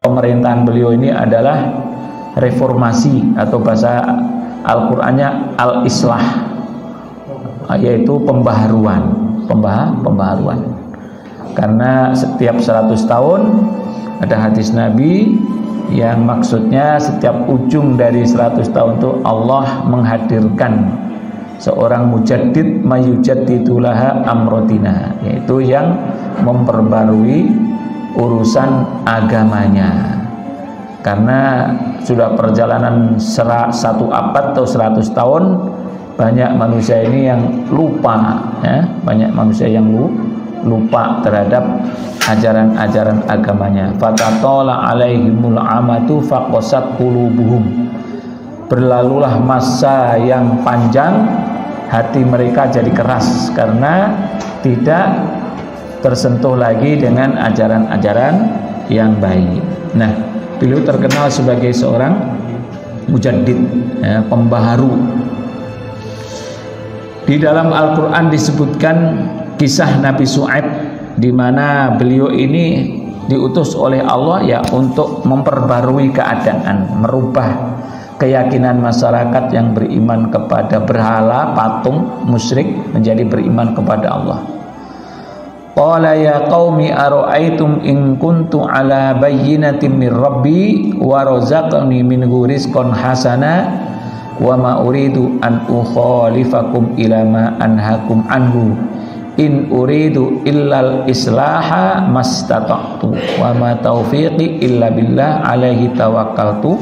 pemerintahan beliau ini adalah reformasi, atau bahasa Al-Qur'annya al-islah, yaitu pembaharuan. Karena setiap 100 tahun ada hadis Nabi yang maksudnya setiap ujung dari 100 tahun itu Allah menghadirkan seorang mujaddid mayujaddidulaha amrotina, yaitu yang memperbarui urusan agamanya. Karena sudah perjalanan 1 abad atau 100 tahun, banyak manusia ini yang lupa, ya, banyak manusia yang lupa terhadap ajaran-ajaran agamanya. Fatatola alaihimul amatu faqasat qulubuhum. Berlalulah masa yang panjang, hati mereka jadi keras karena tidak tersentuh lagi dengan ajaran-ajaran yang baik. Nah, beliau terkenal sebagai seorang mujaddid, ya, pembaharu. Di dalam Al-Quran disebutkan kisah Nabi Syuaib, di mana beliau ini diutus oleh Allah ya untuk memperbarui keadaan, merubah keyakinan masyarakat yang beriman kepada berhala, patung, musyrik menjadi beriman kepada Allah. Qala ya qaumi ara'aitum in kuntu ala bayyinatin min rabbi wa razaqani minhu rizqan hasana wa ma uridu an ukhalifakum ila ma anhakum anhu in uridu illal islaha mastata'tu wa ma taufiqi illa billah alaihi tawakkaltu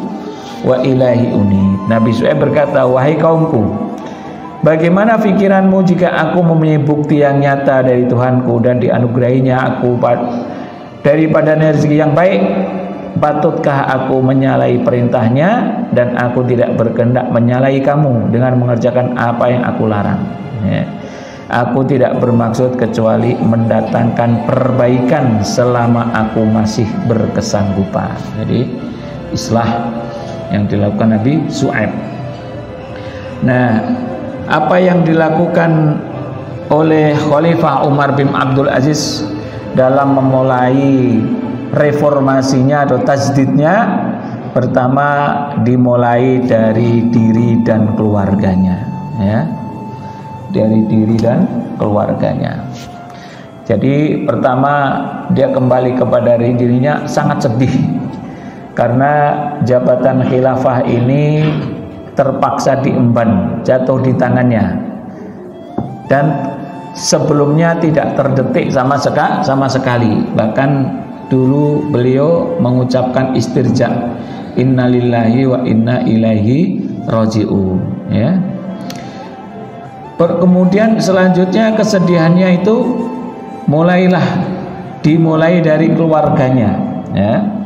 wa ilahi uni. Nabi Syuaib berkata, wahai kaumku, bagaimana pikiranmu jika aku mempunyai bukti yang nyata dari Tuhanku dan dianugerahinya aku daripada rezeki yang baik? Patutkah aku menyalahi perintahnya? Dan aku tidak berkehendak menyalahi kamu dengan mengerjakan apa yang aku larang, ya. Aku tidak bermaksud kecuali mendatangkan perbaikan selama aku masih berkesanggupan. Jadi islah yang dilakukan Nabi Syuaib. Nah, apa yang dilakukan oleh Khalifah Umar bin Abdul Aziz dalam memulai reformasinya atau tajdidnya, pertama dimulai dari diri dan keluarganya, ya, dari diri dan keluarganya. Jadi pertama dia kembali kepada dirinya, sangat sedih karena jabatan khilafah ini terpaksa diemban, jatuh di tangannya, dan sebelumnya tidak terdetik sama sekali. Bahkan dulu beliau mengucapkan istirja, innalillahi wa inna ilaihi raji'un, ya. Kemudian selanjutnya kesedihannya itu dimulai dari keluarganya, ya.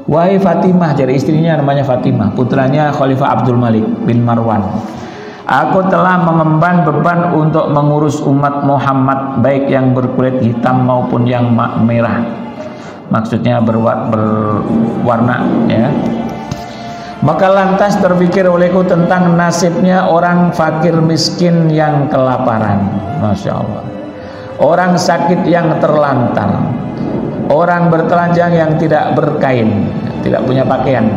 Wahai Fatimah, jadi istrinya namanya Fatimah, putranya Khalifah Abdul Malik bin Marwan, aku telah mengemban beban untuk mengurus umat Muhammad, baik yang berkulit hitam maupun yang merah, maksudnya berwarna, ya. Maka lantas terpikir olehku tentang nasibnya orang fakir miskin yang kelaparan, Masya Allah, orang sakit yang terlantar, orang bertelanjang yang tidak berkain, tidak punya pakaian,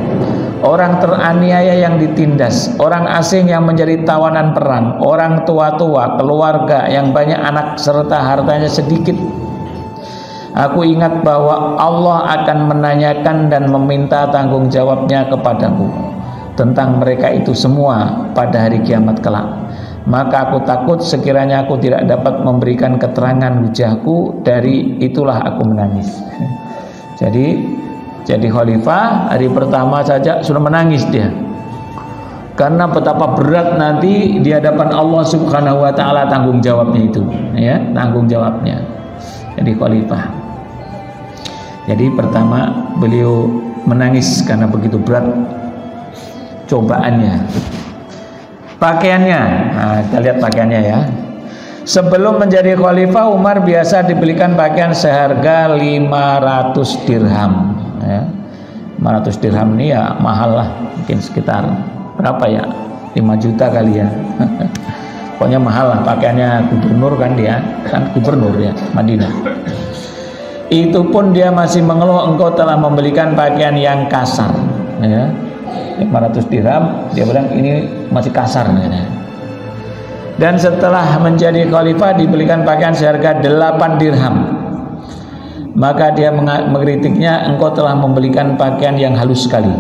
orang teraniaya yang ditindas, orang asing yang menjadi tawanan perang, orang tua-tua, keluarga yang banyak anak serta hartanya sedikit. Aku ingat bahwa Allah akan menanyakan dan meminta tanggung jawabnya kepadaku tentang mereka itu semua pada hari kiamat kelak. Maka aku takut sekiranya aku tidak dapat memberikan keterangan hujahku, dari itulah aku menangis. Jadi khalifah hari pertama saja sudah menangis dia, karena betapa berat nanti di hadapan Allah Subhanahu wa taala tanggung jawabnya itu, ya, tanggung jawabnya. Jadi khalifah. Jadi pertama beliau menangis karena begitu berat cobaannya. Pakaiannya, nah, kita lihat pakaiannya, ya. Sebelum menjadi khalifah, Umar biasa dibelikan pakaian seharga 500 dirham, ya. 500 dirham ini ya mahal lah, mungkin sekitar berapa ya, 5 juta kali ya. Pokoknya mahal lah pakaiannya gubernur, kan dia kan gubernur, ya, Madinah. itu pun dia masih mengeluh, engkau telah membelikan pakaian yang kasar, ya. 500 dirham, dia bilang ini masih kasar, ya. Dan setelah menjadi khalifah dibelikan pakaian seharga 8 dirham. Maka dia mengkritiknya, engkau telah membelikan pakaian yang halus sekali.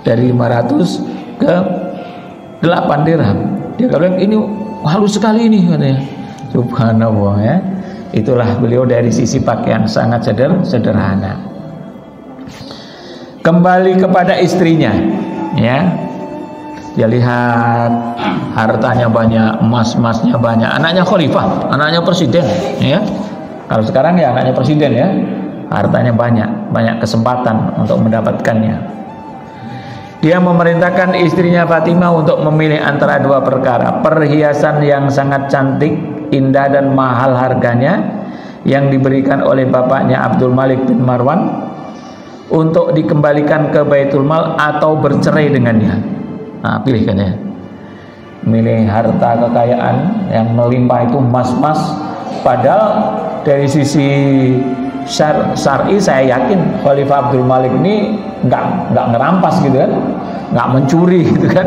Dari 500 ke 8 dirham. Dia bilang ini halus sekali ini, katanya. Subhanallah, ya. Itulah beliau dari sisi pakaian sangat sederhana. Kembali kepada istrinya, ya. Dia lihat hartanya banyak, emas-emasnya banyak, anaknya khalifah, anaknya presiden, ya. Kalau sekarang ya anaknya presiden, ya. Hartanya banyak kesempatan untuk mendapatkannya. Dia memerintahkan istrinya Fatimah untuk memilih antara dua perkara, perhiasan yang sangat cantik, indah dan mahal harganya yang diberikan oleh bapaknya Abdul Malik bin Marwan untuk dikembalikan ke Baitul Mal atau bercerai dengannya. Nah, pilih kan ya. Milih harta kekayaan yang melimpah itu emas-emas, padahal dari sisi syar'i saya yakin Khalifah Abdul Malik ini nggak ngerampas gitu kan, nggak mencuri gitu kan,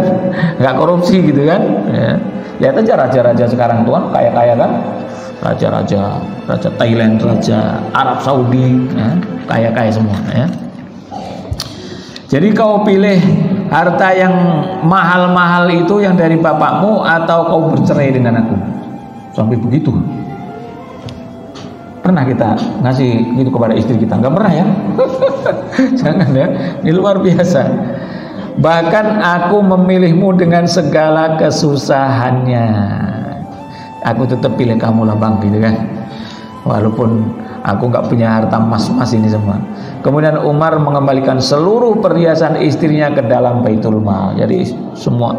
nggak korupsi gitu kan, ya. Lihat aja raja-raja sekarang tuan kaya-kaya kan, raja Thailand, raja Arab Saudi, ya, kaya-kaya semua, ya. Jadi kau pilih harta yang mahal-mahal itu yang dari bapakmu atau kau bercerai dengan aku? Sampai begitu. Pernah kita ngasih gitu kepada istri kita? Nggak pernah, ya. Jangan, ya. Ini luar biasa. Bahkan aku memilihmu dengan segala kesusahannya. Aku tetap pilih kamu lah bang, gitu kan. Walaupun aku nggak punya harta emas-emas ini semua. Kemudian Umar mengembalikan seluruh perhiasan istrinya ke dalam Baitul Mal. Jadi semua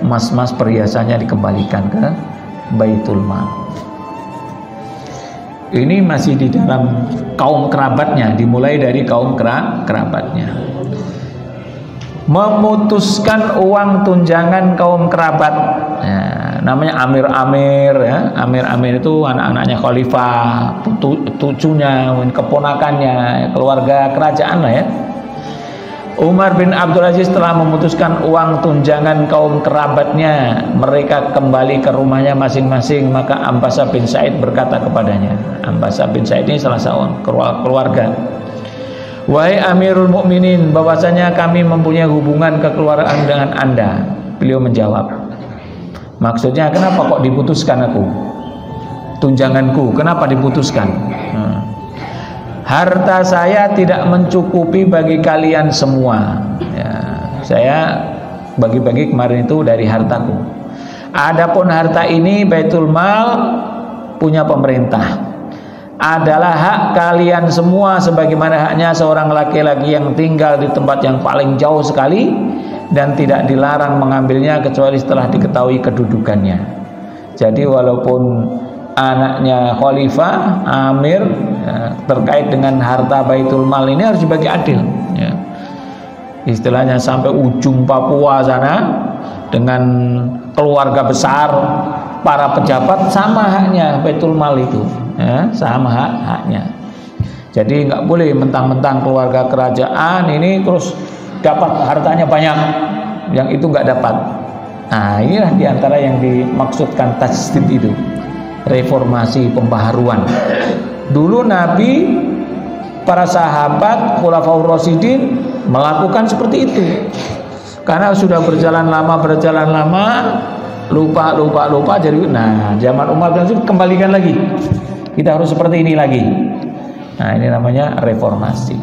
emas-emas perhiasannya dikembalikan ke Baitul Mal. Ini masih di dalam kaum kerabatnya, dimulai dari kaum kerabatnya. Memutuskan uang tunjangan kaum kerabat, ya, namanya amir-amir, ya. Amir-amir itu anak-anaknya khalifah, cucunya, keponakannya, keluarga kerajaan lah, ya. Umar bin Abdul Aziz telah memutuskan uang tunjangan kaum kerabatnya, mereka kembali ke rumahnya masing-masing. Maka Ambasa bin Said berkata kepadanya, Ambasa bin Said ini salah seorang keluarga, wahai Amirul Mukminin, bahwasanya kami mempunyai hubungan kekeluargaan dengan Anda. Beliau menjawab, maksudnya kenapa kok diputuskan aku? Tunjanganku kenapa diputuskan? Harta saya tidak mencukupi bagi kalian semua, ya, saya bagi-bagi kemarin itu dari hartaku. Adapun harta ini Baitul Mal punya pemerintah, adalah hak kalian semua sebagaimana haknya seorang laki-laki yang tinggal di tempat yang paling jauh sekali dan tidak dilarang mengambilnya kecuali setelah diketahui kedudukannya. Jadi walaupun anaknya khalifah, amir, ya, terkait dengan harta Baitul Mal ini harus dibagi adil, ya. Istilahnya sampai ujung Papua sana dengan keluarga besar, para pejabat sama haknya Baitul Mal itu, ya, sama haknya. Jadi nggak boleh mentang-mentang keluarga kerajaan ini terus dapat hartanya banyak, yang itu nggak dapat. Nah, inilah diantara yang dimaksudkan tajdid itu, reformasi, pembaharuan. Dulu Nabi, para sahabat, Khulafaur Rasyidin melakukan seperti itu. Karena sudah berjalan lama, lupa jadi, nah zaman Umar bin Khattab kembalikan lagi. Kita harus seperti ini lagi. Nah, ini namanya reformasi.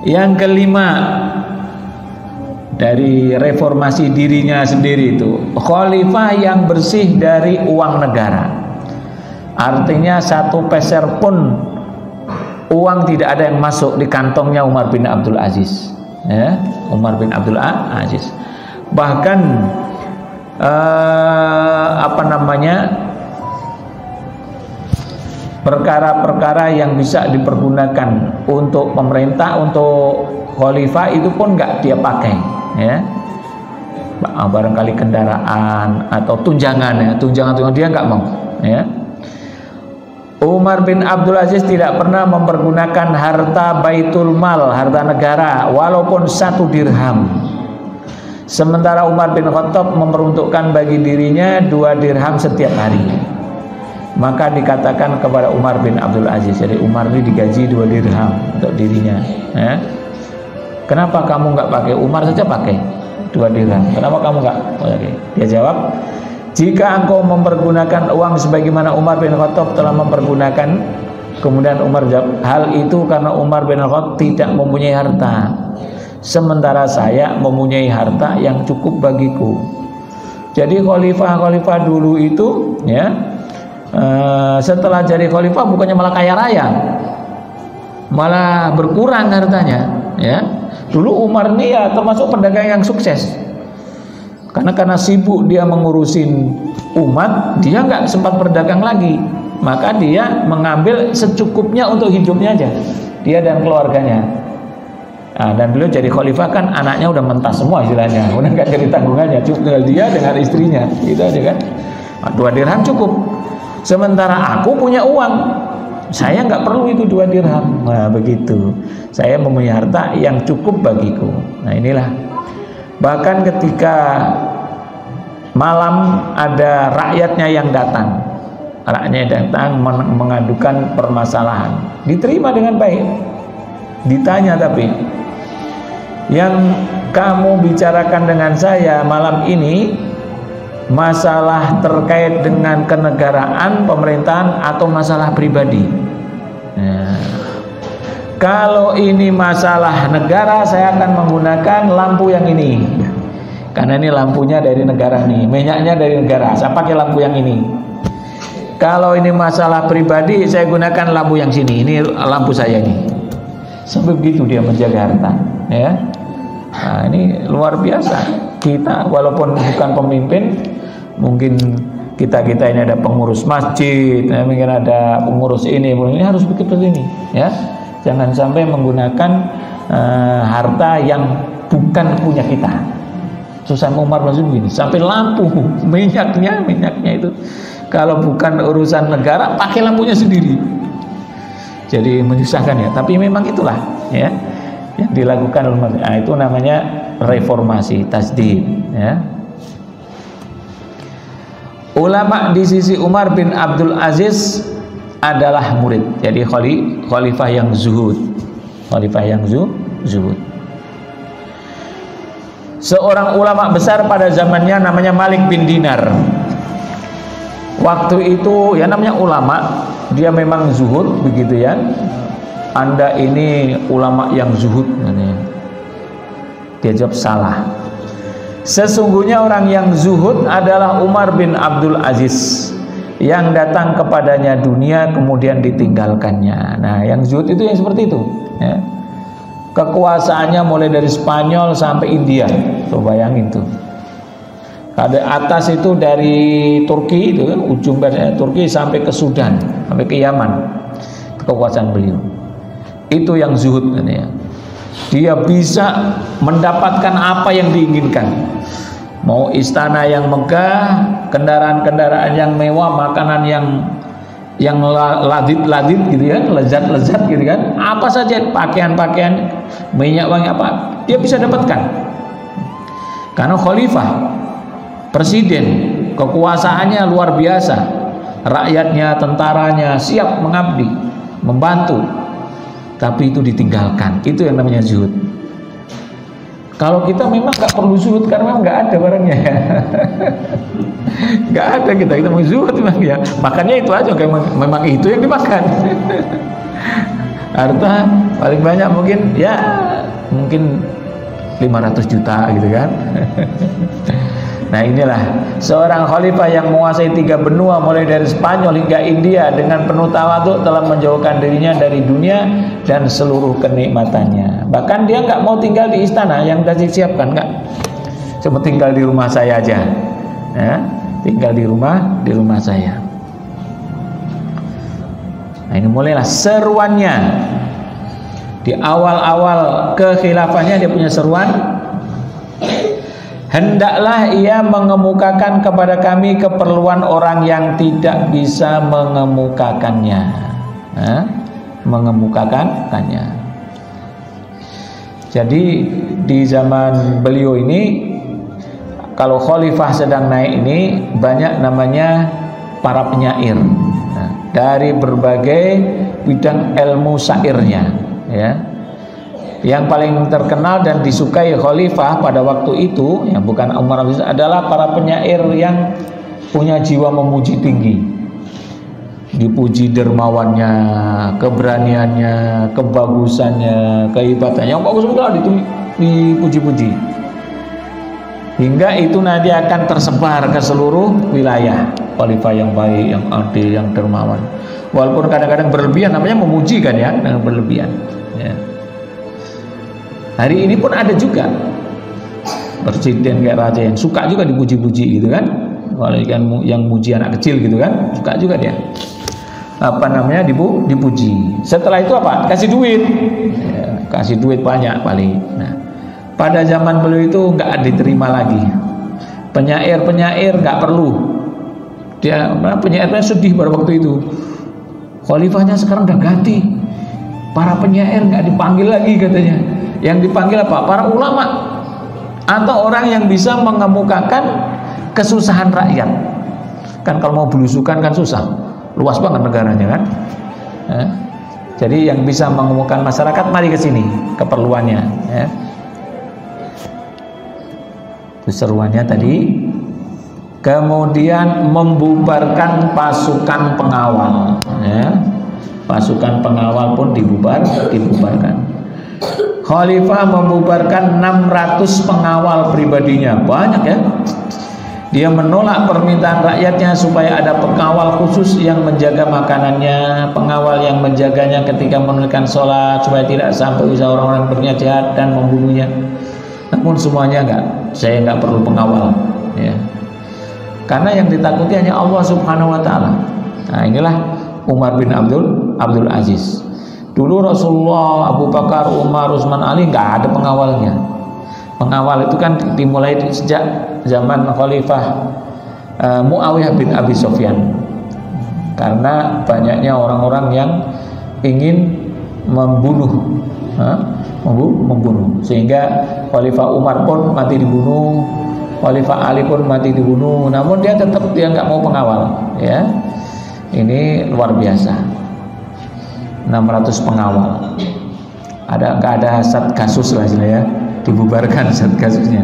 Yang kelima dari reformasi dirinya sendiri itu, khalifah yang bersih dari uang negara. Artinya 1 peser pun uang tidak ada yang masuk di kantongnya Umar bin Abdul Aziz, ya, Umar bin Abdul Aziz. Bahkan perkara-perkara yang bisa dipergunakan untuk pemerintah, untuk khalifah itu pun nggak dia pakai, ya. Barangkali kendaraan atau tunjangan, ya, tunjangan dia nggak mau, ya. Umar bin Abdul Aziz tidak pernah mempergunakan harta baitul mal, harta negara, walaupun 1 dirham. Sementara Umar bin Khattab memperuntukkan bagi dirinya 2 dirham setiap hari. Maka dikatakan kepada Umar bin Abdul Aziz, jadi Umar ini digaji 2 dirham untuk dirinya. Kenapa kamu nggak pakai? Umar saja pakai 2 dirham. Kenapa kamu nggak pakai? Dia jawab, jika engkau mempergunakan uang sebagaimana Umar bin Khattab telah mempergunakan. Kemudian Umar jawab, hal itu karena Umar bin Khattab tidak mempunyai harta, sementara saya mempunyai harta yang cukup bagiku. Jadi khalifah-khalifah dulu itu ya, setelah jadi khalifah bukannya malah kaya raya, malah berkurang hartanya ya. Dulu Umar ini ya termasuk pedagang yang sukses. Karena sibuk dia mengurusin umat, dia nggak sempat berdagang lagi. Maka dia mengambil secukupnya untuk hidupnya aja, dia dan keluarganya. Nah, dan beliau jadi khalifah kan anaknya udah mentas semua istilahnya, udah nggak jadi tanggungannya, cuma tinggal dia dengan istrinya, gitu aja kan. 2 dirham cukup. Sementara aku punya uang, saya nggak perlu itu 2 dirham. Nah begitu, saya mempunyai harta yang cukup bagiku. Nah inilah. Bahkan ketika malam ada rakyatnya yang datang, mengadukan permasalahan, diterima dengan baik. Ditanya tapi, yang kamu bicarakan dengan saya malam ini masalah terkait dengan kenegaraan, pemerintahan, atau masalah pribadi? Kalau ini masalah negara, saya akan menggunakan lampu yang ini, karena ini lampunya dari negara nih, minyaknya dari negara, saya pakai lampu yang ini. Kalau ini masalah pribadi, saya gunakan lampu yang sini, ini lampu saya ini. Sampai begitu dia menjaga harta ya. Nah, ini luar biasa. Kita walaupun bukan pemimpin, mungkin kita ini ada pengurus masjid, mungkin ada pengurus ini harus begitu ini ya. Jangan sampai menggunakan harta yang bukan punya kita. Susah Umar langsung begini, sampai lampu minyaknya itu kalau bukan urusan negara, pakai lampunya sendiri. Jadi menyusahkan ya, tapi memang itulah ya yang dilakukan oleh itu namanya reformasi, tasdid ya. Ulama di sisi Umar bin Abdul Aziz adalah murid, jadi khalifah yang zuhud, zuhud. Seorang ulama besar pada zamannya namanya Malik bin Dinar. Waktu itu ya namanya ulama, dia memang zuhud begitu ya. Anda ini ulama yang zuhud, dia jawab salah. Sesungguhnya orang yang zuhud adalah Umar bin Abdul Aziz, yang datang kepadanya dunia kemudian ditinggalkannya. Nah, yang zuhud itu yang seperti itu ya. Kekuasaannya mulai dari Spanyol sampai India, coba bayangin tuh. Ada atas itu dari Turki itu kan, ujung Turki sampai ke Sudan, sampai ke Yaman, kekuasaan beliau. Itu yang zuhud ya. Dia bisa mendapatkan apa yang diinginkan. Mau istana yang megah, kendaraan-kendaraan yang mewah, makanan yang ladit-ladit gitu ya, lezat-lezat gitu kan, apa saja, pakaian-pakaian, minyak wangi apa, dia bisa dapatkan. Karena khalifah, presiden, kekuasaannya luar biasa, rakyatnya, tentaranya siap mengabdi, membantu, tapi itu ditinggalkan. Itu yang namanya zuhud. Kalau kita memang nggak perlu zuhud karena memang nggak ada barangnya, nggak ada kita mau zuhud memang ya. Makannya itu aja, memang itu yang dimakan. Harta paling banyak mungkin 500 juta gitu kan. Nah inilah seorang khalifah yang menguasai 3 benua mulai dari Spanyol hingga India, dengan penuh tawadhu telah menjauhkan dirinya dari dunia dan seluruh kenikmatannya. Bahkan dia nggak mau tinggal di istana yang sudah disiapkan, nggak. Cuma tinggal di rumah saya aja ya, tinggal di rumah saya. Nah ini mulailah seruannya. Di awal-awal kekhilafahnya dia punya seruan, hendaklah ia mengemukakan kepada kami keperluan orang yang tidak bisa mengemukakannya. Mengemukakannya. Jadi di zaman beliau ini, kalau khalifah sedang naik ini, banyak namanya para penyair, dari berbagai bidang ilmu syairnya, ya. Yang paling terkenal dan disukai khalifah pada waktu itu, ya, bukan Umar bin Abdul Aziz, adalah para penyair yang punya jiwa memuji tinggi. Dipuji dermawannya, keberaniannya, kebagusannya, kehebatannya. Yang bagus sekali itu dipuji-puji. Hingga itu nanti akan tersebar ke seluruh wilayah. Khalifah yang baik, yang adil, yang dermawan. Walaupun kadang-kadang berlebihan, namanya memuji kan ya, dengan berlebihan. Ya. Hari ini pun ada juga presiden kayak raja yang suka juga dipuji-puji gitu kan. Kalau yang muji anak kecil gitu kan, suka juga dia. Apa namanya, dipuji. Setelah itu apa? Kasih duit. Ya, kasih duit banyak paling. Nah, pada zaman beliau itu nggak diterima lagi. Penyair nggak perlu. Penyairnya sedih pada waktu itu. Khalifahnya sekarang udah ganti. Para penyair nggak dipanggil lagi katanya. Yang dipanggil apa? Para ulama atau orang yang bisa mengemukakan kesusahan rakyat. Kan kalau mau belusukan kan susah. Luas banget negaranya kan. Jadi yang bisa mengemukakan masyarakat, mari ke sini keperluannya. Ya. Seruannya tadi. Kemudian membubarkan pasukan pengawal. Ya. Pasukan pengawal pun dibubarkan. Khalifah membubarkan 600 pengawal pribadinya. Banyak ya. Dia menolak permintaan rakyatnya supaya ada pengawal khusus yang menjaga makanannya, pengawal yang menjaganya ketika menunaikan sholat, supaya tidak sampai usaha orang-orang berniat jahat dan membunuhnya. Namun semuanya saya enggak perlu pengawal, ya. Karena yang ditakuti hanya Allah Subhanahu wa taala. Nah, inilah Umar bin Abdul Aziz. Dulu Rasulullah, Abu Bakar, Umar, Utsman, Ali enggak ada pengawalnya. Pengawal itu kan dimulai sejak zaman Khalifah Muawiyah bin Abi Sufyan. Karena banyaknya orang-orang yang ingin membunuh, sehingga Khalifah Umar pun mati dibunuh, Khalifah Ali pun mati dibunuh. Namun dia nggak mau pengawal, ya. Ini luar biasa. 600 pengawal. Nggak ada satgasus lah ya, dibubarkan satgasusnya.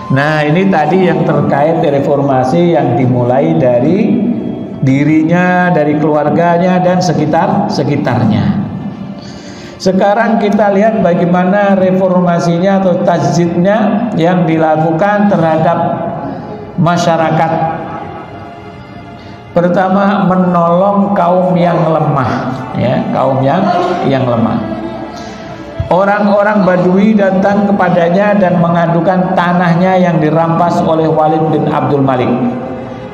Nah, ini tadi yang terkait reformasi yang dimulai dari dirinya, dari keluarganya dan sekitarnya. Sekarang kita lihat bagaimana reformasinya atau tajdidnya yang dilakukan terhadap masyarakat. Pertama, menolong kaum yang lemah, ya, kaum yang lemah. Orang-orang Badui datang kepadanya dan mengadukan tanahnya yang dirampas oleh Walid bin Abdul Malik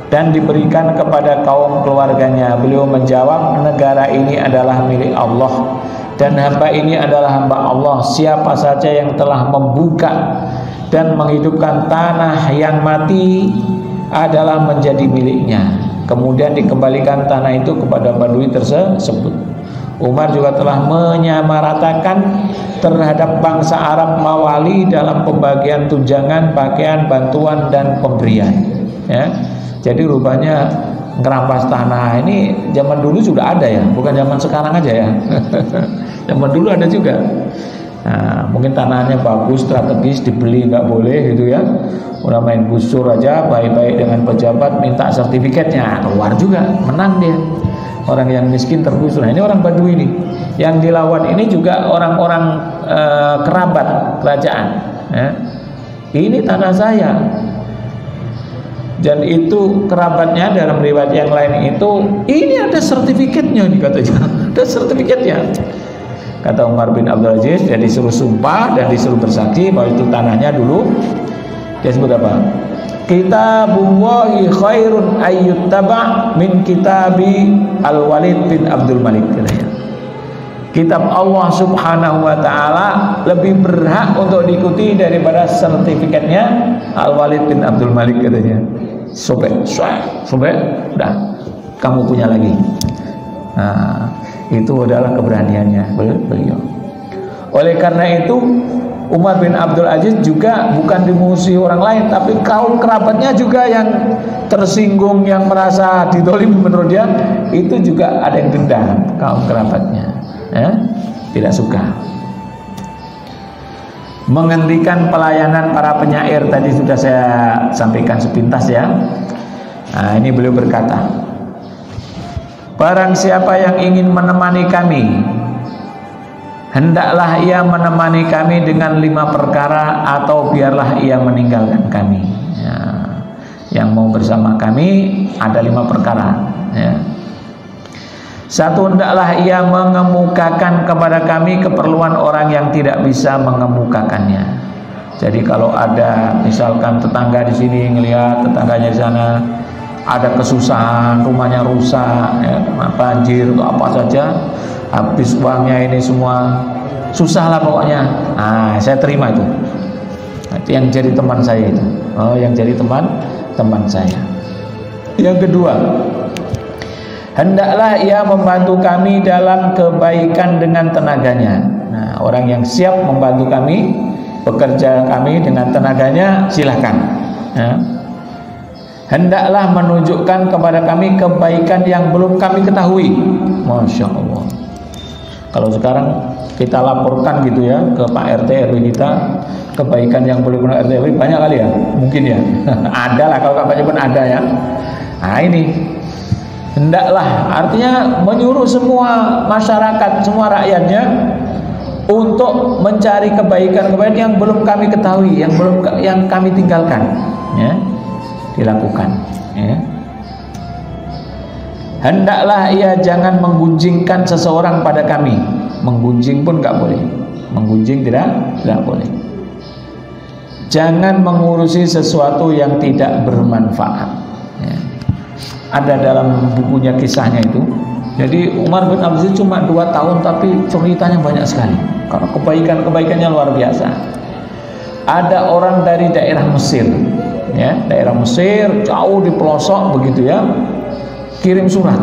dan diberikan kepada kaum keluarganya. Beliau menjawab, negara ini adalah milik Allah dan hamba ini adalah hamba Allah. Siapa saja yang telah membuka dan menghidupkan tanah yang mati adalah menjadi miliknya. Kemudian dikembalikan tanah itu kepada Badui tersebut. Umar juga telah menyamaratakan terhadap bangsa Arab Mawali dalam pembagian tunjangan, pakaian, bantuan dan pemberian. Ya. Jadi rupanya ngerampas tanah ini zaman dulu sudah ada ya, bukan zaman sekarang aja ya. Zaman dulu ada juga. Nah, mungkin tanahnya bagus, strategis, dibeli nggak boleh gitu ya. Udah main busur aja, baik-baik dengan pejabat, minta sertifikatnya, keluar juga, menang dia. Orang yang miskin tergusur. Nah, ini orang Badui ini. Yang dilawan ini juga orang-orang kerabat kerajaan. Ya. Ini tanah saya. Dan itu kerabatnya dalam riwayat yang lain itu, ini ada sertifikatnya nih katanya. Ada sertifikatnya. Kata Umar bin Abdul Aziz, dia disuruh sumpah dan disuruh bersaksi bahwa itu tanahnya dulu. Dia sebut apa? Kitabullahi khairun ayyuttaba' min kitabi Al-Walid bin Abdul Malik katanya. kitab Allah Subhanahu wa taala lebih berhak untuk diikuti daripada sertifikatnya Al-Walid bin Abdul Malik katanya. Sobek, udah kamu punya lagi. Nah, itu adalah keberaniannya beliau. Oleh karena itu Umar bin Abdul Aziz juga bukan dimusuhi orang lain, tapi kaum kerabatnya juga yang tersinggung, yang merasa didolimi menurut dia, itu juga ada yang dendam, kaum kerabatnya, ya, tidak suka. Menghentikan pelayanan para penyair tadi sudah saya sampaikan sepintas ya. Nah, ini beliau berkata, barang siapa yang ingin menemani kami, hendaklah ia menemani kami dengan 5 perkara, atau biarlah ia meninggalkan kami. Ya, yang mau bersama kami ada 5 perkara. Ya. 1, hendaklah ia mengemukakan kepada kami keperluan orang yang tidak bisa mengemukakannya. Jadi kalau ada misalkan tetangga di sini ngelihat tetangganya di sana ada kesusahan, rumahnya rusak, ya, banjir atau apa saja, habis uangnya ini semua, susah lah pokoknya. Nah, saya terima itu. Yang jadi teman saya itu. Oh, yang jadi teman saya. Yang kedua, hendaklah ia membantu kami dalam kebaikan dengan tenaganya. Nah, orang yang siap membantu kami, bekerja kami dengan tenaganya, silahkan. Ya. Hendaklah menunjukkan kepada kami kebaikan yang belum kami ketahui. Masya Allah. Kalau sekarang kita laporkan gitu ya ke Pak RT RW kita, kebaikan yang belum RT RW banyak kali ya, mungkin ya. Ada lah, kalau kabarnya pun ada ya. Nah ini, hendaklah artinya menyuruh semua masyarakat, semua rakyatnya untuk mencari kebaikan-kebaikan yang belum kami ketahui, yang kami tinggalkan, ya, dilakukan. Ya. Hendaklah ia jangan menggunjingkan seseorang pada kami. Menggunjing pun nggak boleh. Menggunjing tidak boleh. Jangan mengurusi sesuatu yang tidak bermanfaat. Ya. Ada dalam bukunya kisahnya itu. Jadi Umar bin Abdul Aziz cuma 2 tahun tapi ceritanya banyak sekali. Karena kebaikannya luar biasa. Ada orang dari daerah Mesir, ya, daerah Mesir jauh di pelosok begitu ya, kirim surat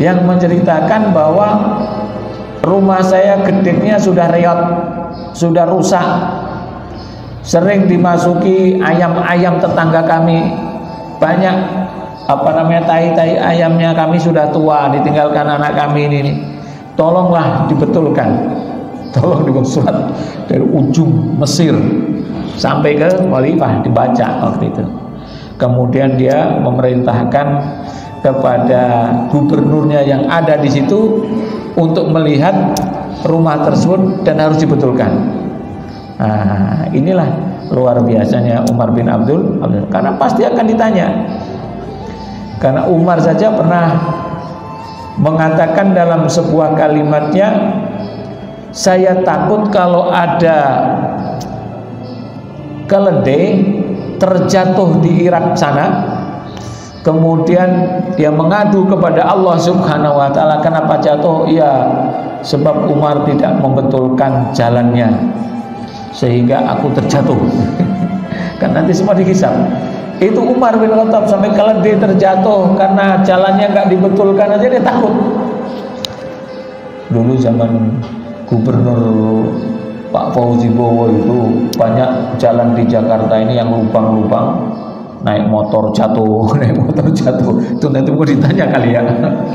yang menceritakan bahwa rumah saya gedeknya sudah reot, sudah rusak, sering dimasuki ayam-ayam tetangga kami, banyak tai-tai ayamnya, kami sudah tua, ditinggalkan anak kami ini, tolonglah dibetulkan. Tolong dibuat surat dari ujung Mesir sampai ke Khalifah, dibaca waktu itu. Kemudian dia memerintahkan kepada gubernurnya yang ada di situ untuk melihat rumah tersebut dan harus dibetulkan. Nah, inilah luar biasanya Umar bin Abdul Aziz, karena pasti akan ditanya. Karena Umar saja pernah mengatakan dalam sebuah kalimatnya, saya takut kalau ada keledai terjatuh di Irak sana, kemudian dia mengadu kepada Allah Subhanahu wa taala, kenapa jatuh? Ya, sebab Umar tidak membetulkan jalannya sehingga aku terjatuh. Kan nanti semua dihisab. Itu Umar bin Khattab sampai keledai terjatuh karena jalannya nggak dibetulkan aja dia takut. Dulu zaman Gubernur Pak Fauzi Bowo itu banyak jalan di Jakarta ini yang lubang-lubang, naik motor jatuh. Itu nanti mau ditanya kali ya,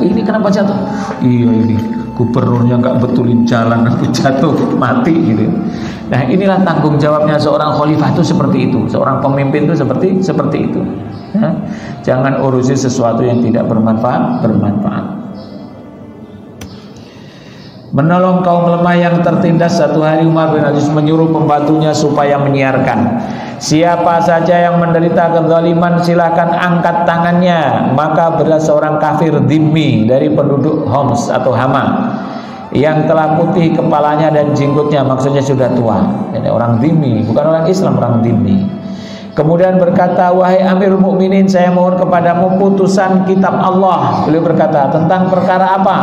ini kenapa jatuh? Iya, ini gubernurnya nggak betulin jalan, aku jatuh mati gitu. Nah, inilah tanggung jawabnya seorang khalifah itu seperti itu, seorang pemimpin itu seperti itu. Ya. Jangan urusi sesuatu yang tidak bermanfaat. Menolong kaum lemah yang tertindas. Satu hari Umar bin Aziz menyuruh pembantunya supaya menyiarkan, siapa saja yang menderita kezaliman silakan angkat tangannya. Maka beras seorang kafir dhimmi dari penduduk Homs atau Hama yang telah putih kepalanya dan jenggotnya, maksudnya sudah tua. Ini orang dhimmi, bukan orang Islam, orang dhimmi. Kemudian berkata, wahai Amirul Mukminin, saya mohon kepadamu putusan kitab Allah. Beliau berkata, tentang perkara apa?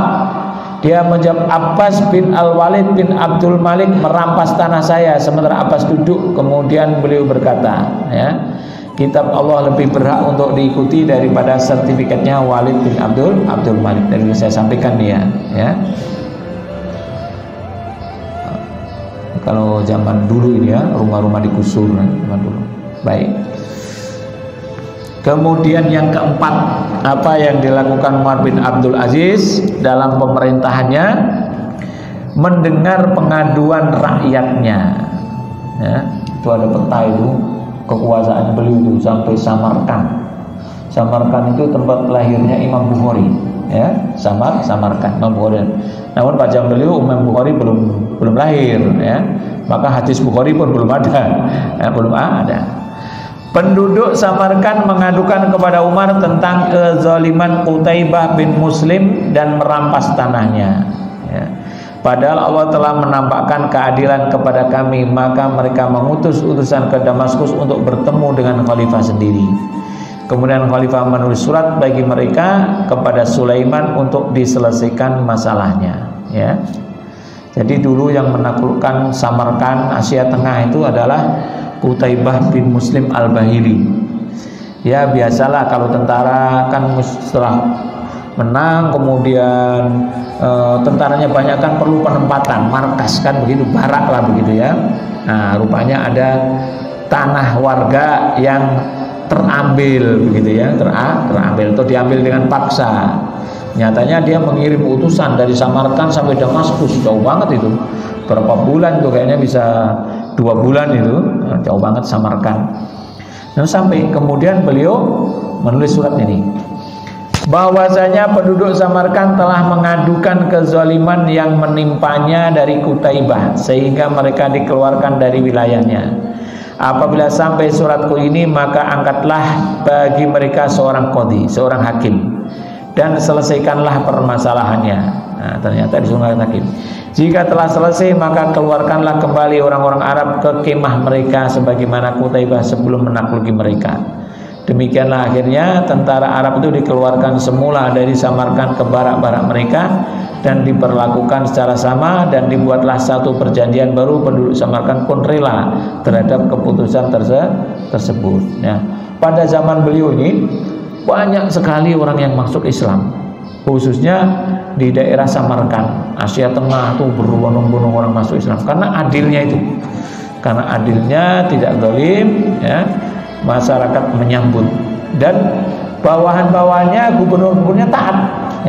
Dia menjawab, Abbas bin Al-Walid bin Abdul Malik merampas tanah saya sementara Abbas duduk. Kemudian beliau berkata, ya, kitab Allah lebih berhak untuk diikuti daripada sertifikatnya Walid bin Abdul Malik. Dan saya sampaikan dia, ya. Kalau zaman dulu ini ya, rumah-rumah digusur zaman dulu. Baik. Kemudian yang keempat, apa yang dilakukan Umar bin Abdul Aziz dalam pemerintahannya? Mendengar pengaduan rakyatnya. Ya, itu ada peta itu kekuasaan beliau itu sampai Samarkand. Samarkand itu tempat lahirnya Imam Bukhari. Ya, Samarkand, Imam Bukhari. Namun pada zaman beliau Imam Bukhari belum lahir. Ya, maka hadis Bukhari pun belum ada. Ya, belum ada. Penduduk Samarkand mengadukan kepada Umar tentang kezaliman Qutaibah bin Muslim dan merampas tanahnya, ya. Padahal Allah telah menampakkan keadilan kepada kami, maka mereka mengutus utusan ke Damaskus untuk bertemu dengan khalifah sendiri. Kemudian khalifah menulis surat bagi mereka kepada Sulaiman untuk diselesaikan masalahnya, ya. Jadi dulu yang menaklukkan Samarkand, Asia Tengah itu adalah Qutaibah bin Muslim Al-Bahili. Ya biasalah kalau tentara kan setelah menang kemudian tentaranya banyak kan perlu penempatan, markas kan begitu, barak lah begitu ya. Nah rupanya ada tanah warga yang terambil begitu ya, terambil atau diambil dengan paksa. Nyatanya dia mengirim utusan dari Samarkand sampai Damaskus, jauh banget itu. Berapa bulan tuh, kayaknya bisa 2 bulan itu, jauh banget Samarkand. Dan sampai kemudian beliau menulis surat ini, bahwasanya penduduk Samarkand telah mengadukan kezaliman yang menimpanya dari Qutaibah sehingga mereka dikeluarkan dari wilayahnya. Apabila sampai suratku ini, maka angkatlah bagi mereka seorang qadhi, seorang hakim, dan selesaikanlah permasalahannya. Nah, ternyata disuruh hakim. Jika telah selesai, maka keluarkanlah kembali orang-orang Arab ke kemah mereka sebagaimana Qutaibah sebelum menakluki mereka. Demikianlah akhirnya tentara Arab itu dikeluarkan semula dari Samarkand ke barak-barak mereka dan diperlakukan secara sama, dan dibuatlah satu perjanjian baru. Penduduk Samarkand pun rela terhadap keputusan tersebut. Ya. Pada zaman beliau ini banyak sekali orang yang masuk Islam, khususnya di daerah Samarkand, Asia Tengah tuh berbondong-bondong orang masuk Islam karena adilnya itu, karena adilnya tidak zalim, ya, masyarakat menyambut, dan bawahan-bawahannya gubernur-gubernurnya taat,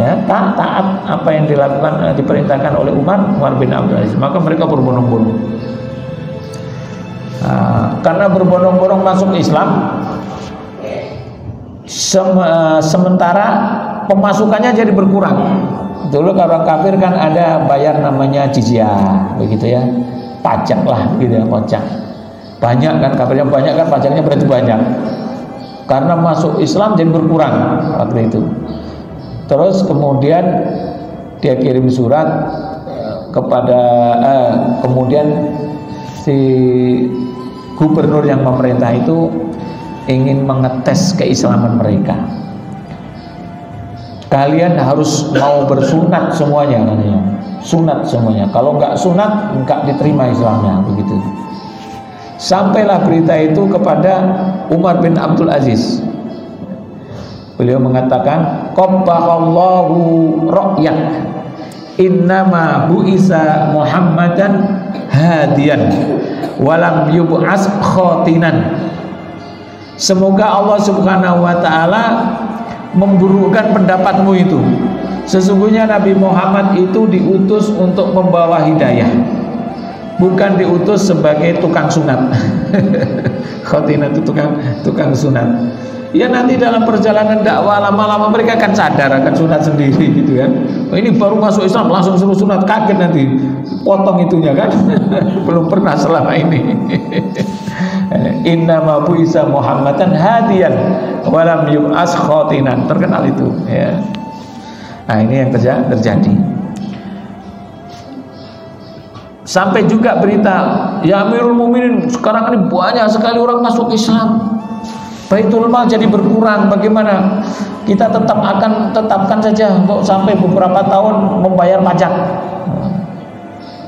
ya, taat apa yang dilakukan, diperintahkan oleh Umar bin Abdul Aziz, maka mereka berbondong-bondong. Karena berbondong-bondong masuk Islam, sementara pemasukannya jadi berkurang. Dulu kalau orang kafir kan ada bayar namanya jizyah, begitu ya, pajak lah gitu ya, pajak. Banyak kan kafirnya, banyak kan pajaknya berarti banyak. Karena masuk Islam jadi berkurang waktu itu. Terus kemudian dia kirim surat kepada kemudian si gubernur yang memerintah itu ingin mengetes keislaman mereka. Kalian harus mau bersunat semuanya, katanya. Sunat semuanya. Kalau nggak sunat, nggak diterima Islamnya, begitu. Sampailah berita itu kepada Umar bin Abdul Aziz. Beliau mengatakan, qabbahallahu ra'yak, innama bu'isa Muhammadan hadiyan, walam yub'as khotinan. Semoga Allah Subhanahu wa ta'ala memburukkan pendapatmu itu. Sesungguhnya Nabi Muhammad itu diutus untuk membawa hidayah, bukan diutus sebagai tukang sunat. Khotinah itu tukang sunat. Ya nanti dalam perjalanan dakwah lama-lama mereka akan sadar, akan sunat sendiri gitu kan. Oh, ini baru masuk Islam langsung suruh sunat, kaget nanti potong itunya kan. Belum pernah selama ini. Innama bu'isa Muhammadan hadiyan walam yub'as khotinan, terkenal itu ya. Nah ini yang terjadi. Sampai juga berita, ya Amirul Mukminin, sekarang ini banyak sekali orang masuk Islam, Baitul Mal jadi berkurang, bagaimana? kita tetapkan saja untuk sampai beberapa tahun membayar pajak.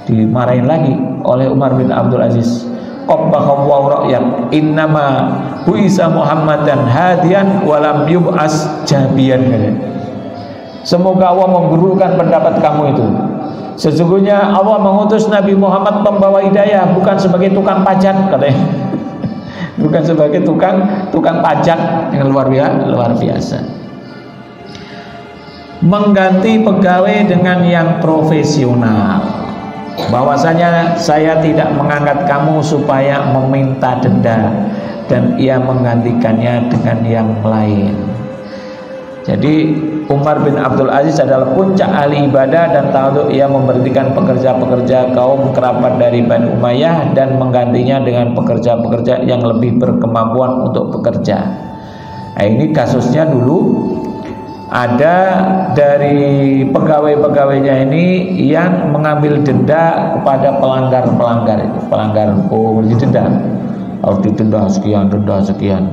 Dimarahin lagi oleh Umar bin Abdul Aziz. Qabbahullahu ra'yak innama bu'isa Muhammadan hadiyan walam yub'as jabiyan. Semoga Allah memburukan pendapat kamu itu. Sesungguhnya Allah mengutus Nabi Muhammad membawa hidayah, bukan sebagai tukang pajak, katanya. Bukan sebagai tukang pajak yang luar biasa. Mengganti pegawai dengan yang profesional. Bahwasanya saya tidak mengangkat kamu supaya meminta denda, dan ia menggantikannya dengan yang lain. Jadi Umar bin Abdul Aziz adalah puncak ahli ibadah dan tawadhu. Ia memberhentikan pekerja-pekerja kaum kerabat dari Bani Umayyah dan menggantinya dengan pekerja-pekerja yang lebih berkemampuan untuk bekerja. Nah, ini kasusnya dulu ada dari pegawai-pegawainya ini yang mengambil denda kepada pelanggar itu, pelanggar hukum didenda, harus didenda sekian.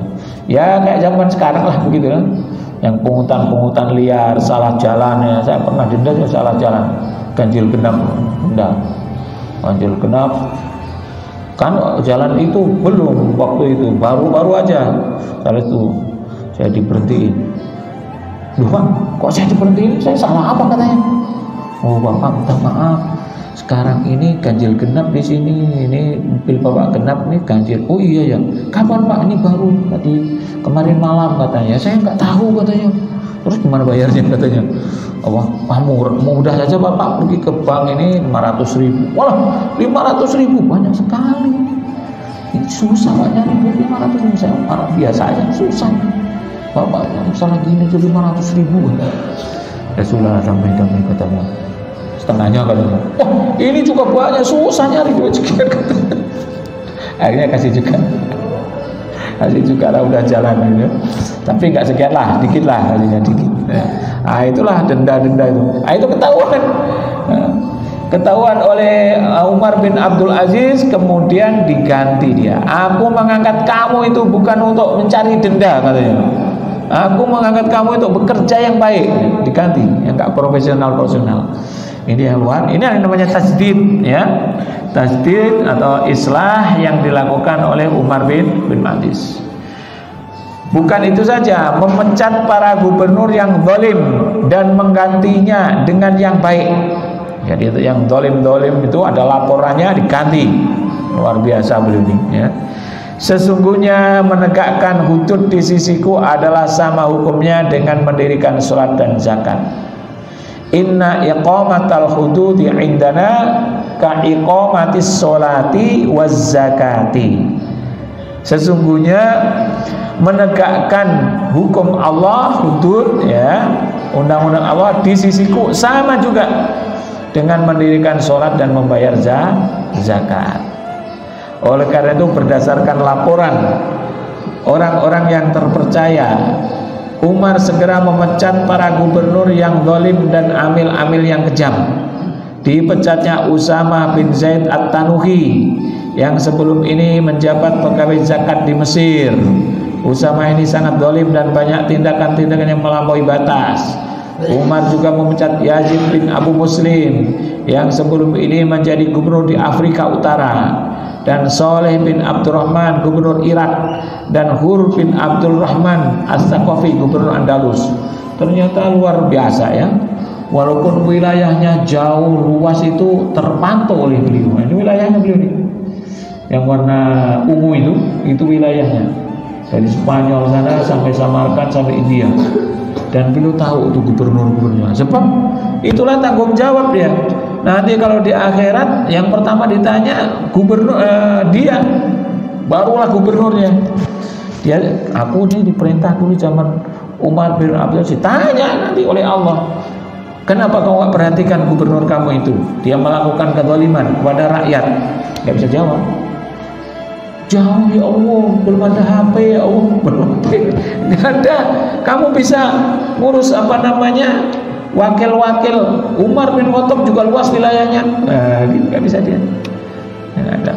Ya kayak zaman sekarang lah begitu kan. Yang pungutan liar, salah jalan ya. Saya pernah denda salah jalan, ganjil genap denda. Ganjil genap kan jalan itu belum waktu itu, baru aja. Salah itu saya diberhentiin. Loh Pak, kok saya diberhentiin? Saya salah apa katanya? Oh Bapak, minta maaf. Sekarang ini ganjil genap di sini. Ini mobil Bapak genap nih ganjil. Oh iya ya. Kapan Pak? Ini baru tadi kemarin malam katanya. Saya nggak tahu katanya. Terus gimana bayarnya katanya? Oh, mudah saja Bapak pergi ke bank ini 500.000. Walah, 500.000 banyak sekali. Ini susah Pak nyari 500.000. Saya orang biasa aja susah. Bapak salah gini tuh 500.000. Ya sudah sampai katanya. Setengahnya katanya. Oh ini juga banyak, susah nyari duit sekian katanya. Akhirnya kasih juga lah, udah jalan gitu. Tapi nggak sekian lah, dikit lah kasihnya dikit. Nah itulah denda itu. Nah, itu ketahuan oleh Umar bin Abdul Aziz, kemudian diganti dia. Aku mengangkat kamu itu bukan untuk mencari denda katanya. Aku mengangkat kamu untuk bekerja yang baik, diganti yang nggak profesional. Ini yang luar, ini yang namanya tasdid ya. Tasdid atau islah yang dilakukan oleh Umar bin Aziz. Bukan itu saja, memecat para gubernur yang zalim dan menggantinya dengan yang baik. Jadi itu yang zalim itu ada laporannya diganti. Luar biasa beliau ini ya. Sesungguhnya menegakkan hudud di sisiku adalah sama hukumnya dengan mendirikan sholat dan zakat. Inna iqamatal hududi indana ka iqamatis sholati waz zakati. Sesungguhnya menegakkan hukum Allah, hudud ya, undang-undang Allah di sisiku sama juga dengan mendirikan sholat dan membayar zakat. Oleh karena itu berdasarkan laporan orang-orang yang terpercaya, Umar segera memecat para gubernur yang zalim dan amil-amil yang kejam. Dipecatnya Usama bin Zaid At-Tanuhi yang sebelum ini menjabat pegawai zakat di Mesir. Usama ini sangat zalim dan banyak tindakan-tindakan yang melampaui batas. Umar juga memecat Yazid bin Abu Muslim yang sebelum ini menjadi gubernur di Afrika Utara, dan Saleh bin Abdurrahman gubernur Irak, dan Hur bin Abdul Rahman As-Saqafi gubernur Andalus. Ternyata luar biasa ya. Walaupun wilayahnya jauh luas itu terpantau oleh beliau. Ini wilayahnya beliau nih. Yang warna ungu itu wilayahnya. Dari Spanyol sana sampai Samarkand sampai India. Dan beliau tahu itu gubernur-gubernurnya. Sebab itulah tanggung jawab dia. Nanti kalau di akhirat yang pertama ditanya gubernur dia, barulah gubernurnya. Dia, aku ini diperintah dulu zaman Umar bin Abdul Aziz. Tanya nanti oleh Allah, kenapa kau nggak perhatikan gubernur kamu itu? Dia melakukan kezaliman kepada rakyat. Nggak bisa jawab. Jauh ya Allah, belum ada HP ya Allah, belum ada. Kamu bisa ngurus wakil-wakil. Umar bin Khattab juga luas wilayahnya. Gitu nggak bisa dia. Nggak ada.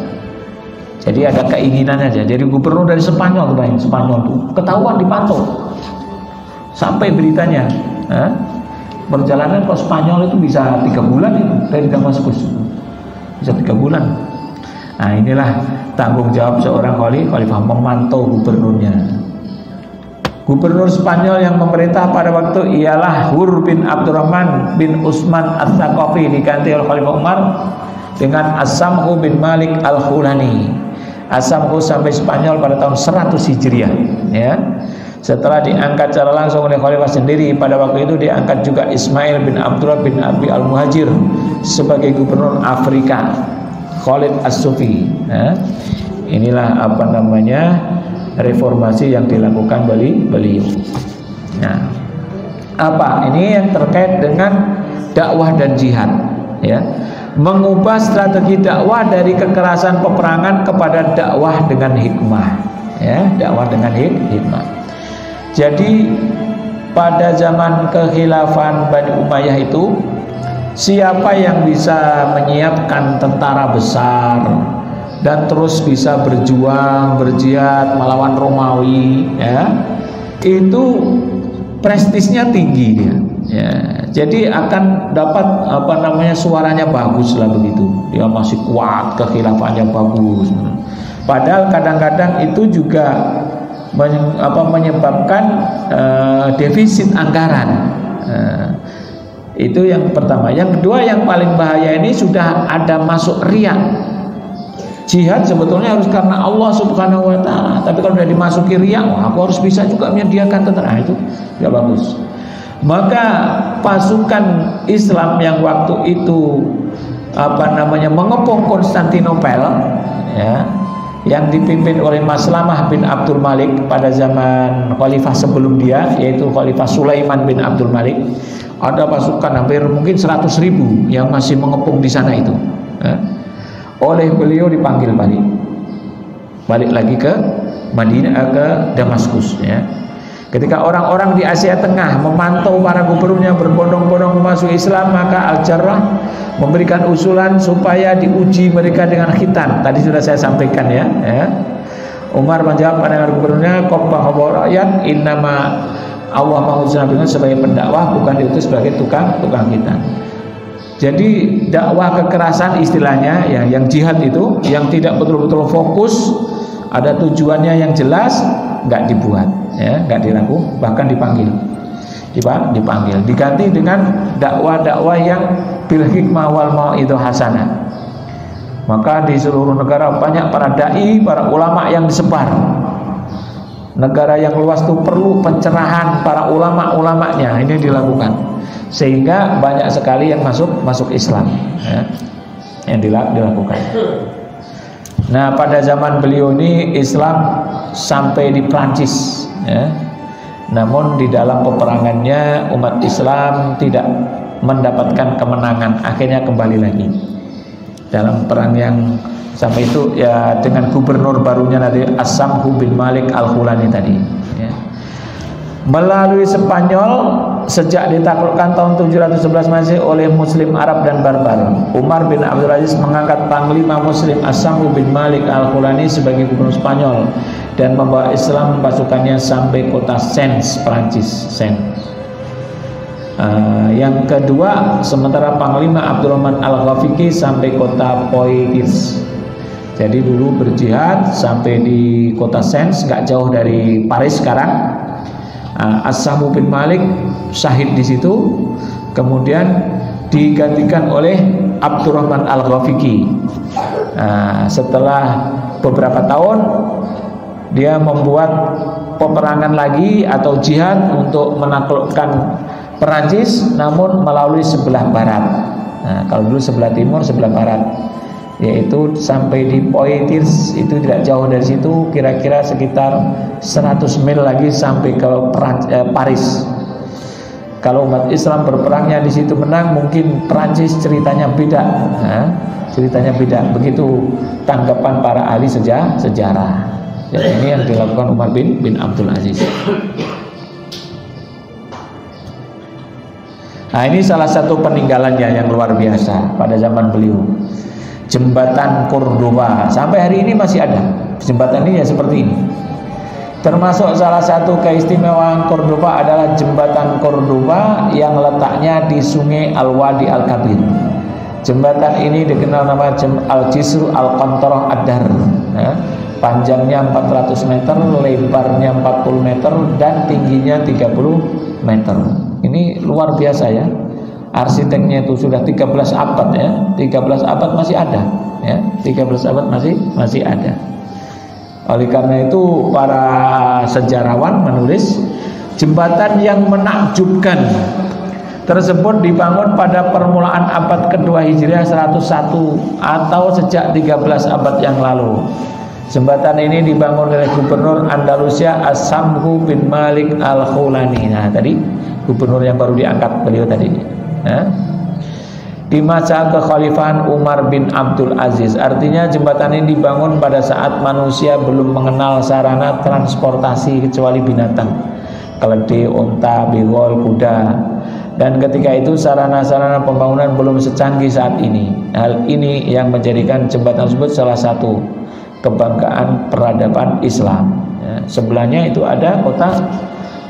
Jadi ada keinginan aja. Jadi gubernur dari Spanyol tuh, Spanyol tuh ketahuan dipantau. sampai beritanya. Perjalanan ke Spanyol itu bisa 3 bulan itu dari Damaskus, bisa 3 bulan. Nah inilah tanggung jawab seorang khalifah, memantau gubernurnya. Gubernur Spanyol yang memerintah pada waktu ialah Hur bin Abdurrahman bin Utsman Ats-Tsaqafi, diganti oleh Khalifah Umar dengan As-Sam'u bin Malik Al-Khulani. As-Sam'u sampai Spanyol pada tahun 100 Hijriah, ya. Setelah diangkat secara langsung oleh Khalifah sendiri, pada waktu itu diangkat juga Ismail bin Abdullah bin Abi Al-Muhajir sebagai gubernur Afrika, Khalid As-Sufi. Inilah reformasi yang dilakukan beliau. Nah, apa ini yang terkait dengan dakwah dan jihad, ya, mengubah strategi dakwah dari kekerasan peperangan kepada dakwah dengan hikmah, ya, dakwah dengan hikmah. Jadi pada zaman kekhilafan Bani Umayyah itu, siapa yang bisa menyiapkan tentara besar dan terus bisa berjuang, berjihad melawan Romawi, ya, itu prestisnya tinggi dia, ya. Jadi akan dapat suaranya bagus lah begitu. Dia masih kuat, kekhilafannya bagus. Padahal kadang-kadang itu juga menyebabkan defisit anggaran. Itu yang pertama. Yang kedua, yang paling bahaya ini sudah ada masuk riya. Jihad sebetulnya harus karena Allah Subhanahu wa ta'ala, tapi kalau sudah dimasuki riya, aku harus bisa juga menyediakan tentara, itu tidak bagus. Maka pasukan Islam yang waktu itu mengepung Konstantinopel, ya, yang dipimpin oleh Maslamah bin Abdul Malik pada zaman khalifah sebelum dia, yaitu Khalifah Sulaiman bin Abdul Malik. Ada pasukan hampir mungkin 100.000 yang masih mengepung di sana itu, ya. Oleh beliau dipanggil balik lagi ke Madinah, ke Damaskus, ya. Ketika orang-orang di Asia Tengah memantau para gubernurnya berbondong-bondong memasuki Islam, maka Al-Jarrah memberikan usulan supaya diuji mereka dengan khitan. Tadi sudah saya sampaikan, ya. Umar menjawab pada gubernurnya, "Qabbah rakyat, innama Allah ma'udzina sebagai pendakwah, bukan diutus sebagai tukang khitan." Jadi dakwah kekerasan istilahnya, ya, yang jihad itu, yang tidak betul-betul fokus, ada tujuannya yang jelas, nggak dibuat, ya, nggak dilakukan, bahkan dipanggil, diganti dengan dakwah-dakwah yang bil hikmah wal mau'idhah hasanah. Maka di seluruh negara banyak para dai, para ulama yang disebar. Negara yang luas itu perlu pencerahan para ulama-ulamanya, ini dilakukan, sehingga banyak sekali yang masuk Islam, ya, yang dilakukan. Nah, pada zaman beliau ini Islam sampai di Prancis, ya. Namun di dalam peperangannya umat Islam tidak mendapatkan kemenangan, akhirnya kembali lagi dalam perang yang sampai itu, ya, dengan gubernur barunya nanti As-Sam'u bin Malik Al-Khulani tadi, ya. Melalui Spanyol sejak ditaklukkan tahun 711 Masehi oleh Muslim Arab dan Barbar, Umar bin Abdul Aziz mengangkat panglima Muslim As-Sam'u bin Malik Al-Khulani sebagai gubernur Spanyol dan membawa Islam pasukannya sampai kota Sens, Prancis. Yang kedua, sementara panglima Abdurrahman Al-Ghafiqi sampai kota Poitiers. Jadi dulu berjihad sampai di kota Sens, nggak jauh dari Paris sekarang. As-Sam'u bin Malik syahid di situ, kemudian digantikan oleh Abdurrahman Al-Ghafiqi. Setelah beberapa tahun dia membuat peperangan lagi atau jihad untuk menaklukkan Perancis, namun melalui sebelah barat. Kalau dulu sebelah timur, sebelah barat, yaitu sampai di Poitiers, itu tidak jauh dari situ, kira-kira sekitar 100 mil lagi sampai ke Paris. Kalau umat Islam berperangnya di situ menang, mungkin Perancis ceritanya beda, ceritanya beda. Begitu tanggapan para ahli sejarah. Dan ini yang dilakukan Umar bin Abdul Aziz. Nah, ini salah satu peninggalannya yang luar biasa pada zaman beliau. Jembatan Cordoba sampai hari ini masih ada. Jembatan ini ya seperti ini. Termasuk salah satu keistimewaan Cordoba adalah jembatan Cordoba yang letaknya di Sungai Al-Wadi Al-Kabir. Jembatan ini dikenal nama Al-Jisru Al-Qantarah Ad-Dar, ya. Panjangnya 400 meter, lebarnya 40 meter, dan tingginya 30 meter. Ini luar biasa ya. Arsiteknya itu sudah 13 abad ya. 13 abad masih ada ya. 13 abad masih ada. Oleh karena itu para sejarawan menulis jembatan yang menakjubkan tersebut dibangun pada permulaan abad kedua Hijriah 101 atau sejak 13 abad yang lalu. Jembatan ini dibangun oleh Gubernur Andalusia As-Samhu bin Malik Al-Khulani. Nah, tadi gubernur yang baru diangkat beliau tadi. Ya. Di masa kekhalifahan Umar bin Abdul Aziz. Artinya jembatan ini dibangun pada saat manusia belum mengenal sarana transportasi kecuali binatang, keledai, unta, bigol, kuda. Dan ketika itu sarana-sarana pembangunan belum secanggih saat ini. Hal ini yang menjadikan jembatan tersebut salah satu kebanggaan peradaban Islam. Ya, sebelahnya itu ada kota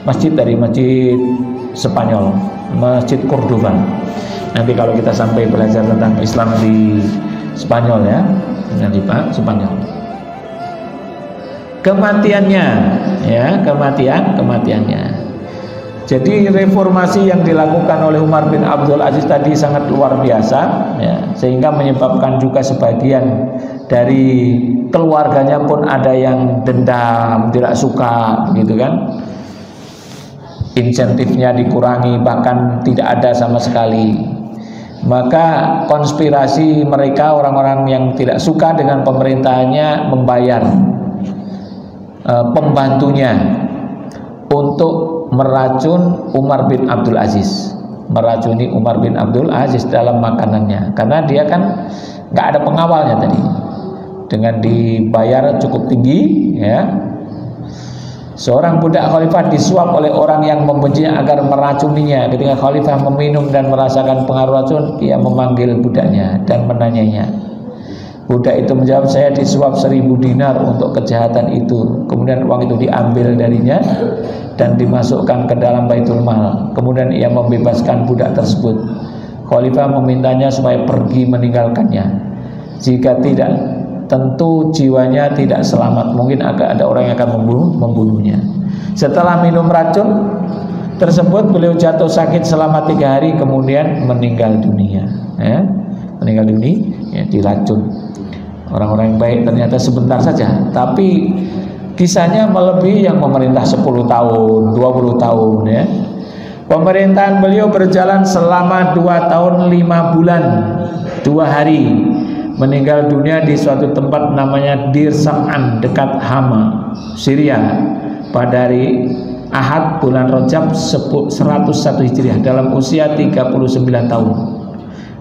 masjid dari masjid Spanyol, Masjid Cordoba. Nanti kalau kita sampai belajar tentang Islam di Spanyol ya, nanti Pak Spanyol. Kematiannya, ya kematiannya. Jadi reformasi yang dilakukan oleh Umar bin Abdul Aziz tadi sangat luar biasa, ya, sehingga menyebabkan juga sebagian dari keluarganya pun ada yang dendam, tidak suka, begitu kan? Insentifnya dikurangi, bahkan tidak ada sama sekali. Maka konspirasi mereka, orang-orang yang tidak suka dengan pemerintahannya, membayar pembantunya untuk meracun Umar bin Abdul Aziz, meracuni Umar bin Abdul Aziz dalam makanannya, karena dia kan nggak ada pengawalnya tadi. Dengan dibayar cukup tinggi, ya, seorang budak khalifah disuap oleh orang yang membencinya agar meracuninya. Ketika khalifah meminum dan merasakan pengaruh racun, ia memanggil budaknya dan menanyanya. Budak itu menjawab, saya disuap 1000 dinar untuk kejahatan itu. Kemudian uang itu diambil darinya dan dimasukkan ke dalam Baitul Mal. Kemudian ia membebaskan budak tersebut. Khalifah memintanya supaya pergi meninggalkannya. Jika tidak, tentu jiwanya tidak selamat. Mungkin ada orang yang akan membunuhnya. Setelah minum racun tersebut, beliau jatuh sakit selama 3 hari, kemudian meninggal dunia. Ya, meninggal dunia, ya, diracun. Orang-orang yang baik ternyata sebentar saja, tapi kisahnya melebihi yang memerintah 10 tahun, 20 tahun ya. Pemerintahan beliau berjalan selama 2 tahun 5 bulan 2 hari. Meninggal dunia di suatu tempat namanya Dir Sam'an dekat Hama, Syria, pada hari Ahad bulan Rajab 101 Hijriah dalam usia 39 tahun.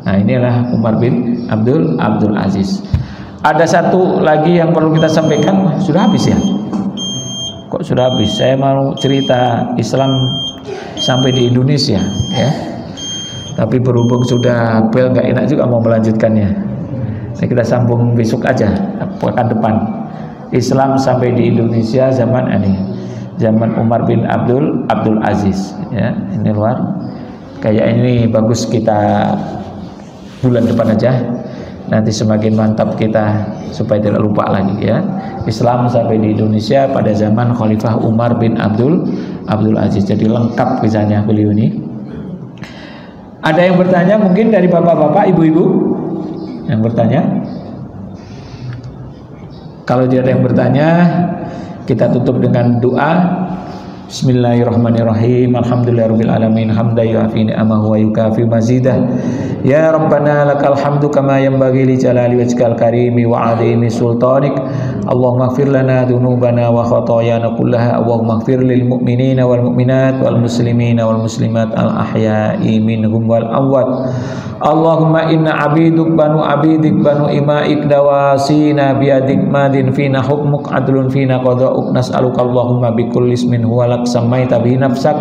Nah, inilah Umar bin Abdul Aziz. Ada satu lagi yang perlu kita sampaikan. Sudah habis ya? Kok sudah habis? Saya mau cerita Islam sampai di Indonesia ya. Tapi berhubung sudah bel, nggak enak juga mau melanjutkannya. Nah, kita sambung besok aja, pekan depan. Islam sampai di Indonesia zaman ini, zaman Umar bin Abdul Aziz ya. Ini luar. Kayak ini bagus kita bulan depan aja. Nanti semakin mantap kita supaya tidak lupa lagi ya. Islam sampai di Indonesia pada zaman Khalifah Umar bin Abdul Aziz. Jadi lengkap kisahnya beliau ini. Ada yang bertanya mungkin dari bapak-bapak, ibu-ibu yang bertanya? Kalau tidak ada yang bertanya, kita tutup dengan doa. Bismillahirrahmanirrahim. Alhamdulillahirabbil alamin. Hamdan yu'afi ni'amahu wa yukafi mazidah. Ya Rabbana lakal hamdu kama yanbaghi li jalali wajhikal karimi wa 'azimi sultanik. Allahumma ighfir lana dzunubana wa khatayana kullaha. Allahumma ighfir lil mu'minina wal mu'minat wal muslimina wal muslimat al ahya'i minhum wal amwat. Allahumma inna abiduk banu abidik banu imaik dawasina biadik madin fina hukmuk adlun fina qada'uk nas'aluka Allahumma bikulli ismin huwa lak samaita bihi nafsak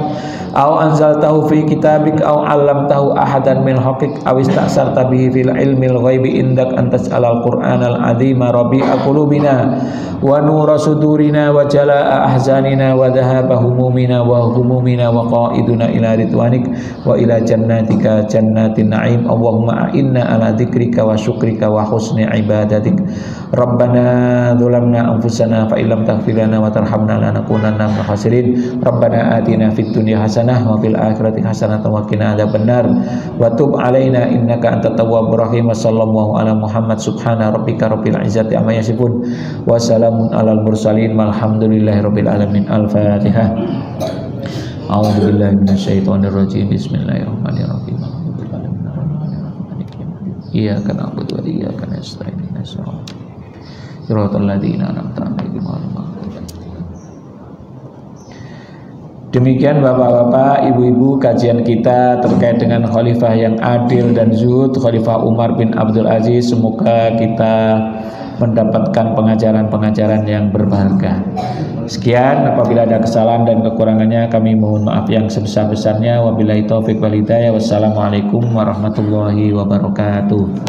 aw anzaltahu fi kitabik aw 'allamtahu ahadan min khalqik aw ista'sarta bihi fil ilmil ghaibi indak antas alal qur'anal azima rabi'a qulubina wa nura sudurina wa jalaa ahzanina wa dhahaba humumina wa qaiduna ila ridwanik wa ila jannatika jannatin na'im. Allahumma a'inna ala dzikrika wa syukrika wa husni ibadatik. Rabbana dzulamna anfusana fa illam taghfir lana wa tarhamna lanakunanna minal khasirin. Rabbana atina fid dunya hasanah wa fil akhirati hasanah wa qina adzabannar wa tub alaina innaka antat tawwabur rahim. Sallallahu ala Muhammad subhana rabbika rabbil izzati amma yasifun wa salamun alal mursalin walhamdulillahi rabbil alamin. Al-Fatihah. A'udzu billahi minasyaitonir rajim. Bismillahirrahmanirrahim. Iyyaka na'budu wa iyyaka nasta'in. Siratal ladzina an'amta 'alaihim ghairil maghdubi 'alaihim. Demikian Bapak-bapak, Ibu-ibu, kajian kita terkait dengan khalifah yang adil dan zuhud, Khalifah Umar bin Abdul Aziz. Semoga kita mendapatkan pengajaran-pengajaran yang berharga. Sekian, apabila ada kesalahan dan kekurangannya kami mohon maaf yang sebesar-besarnya. Wabillahi taufik wal hidayah. Wassalamualaikum warahmatullahi wabarakatuh.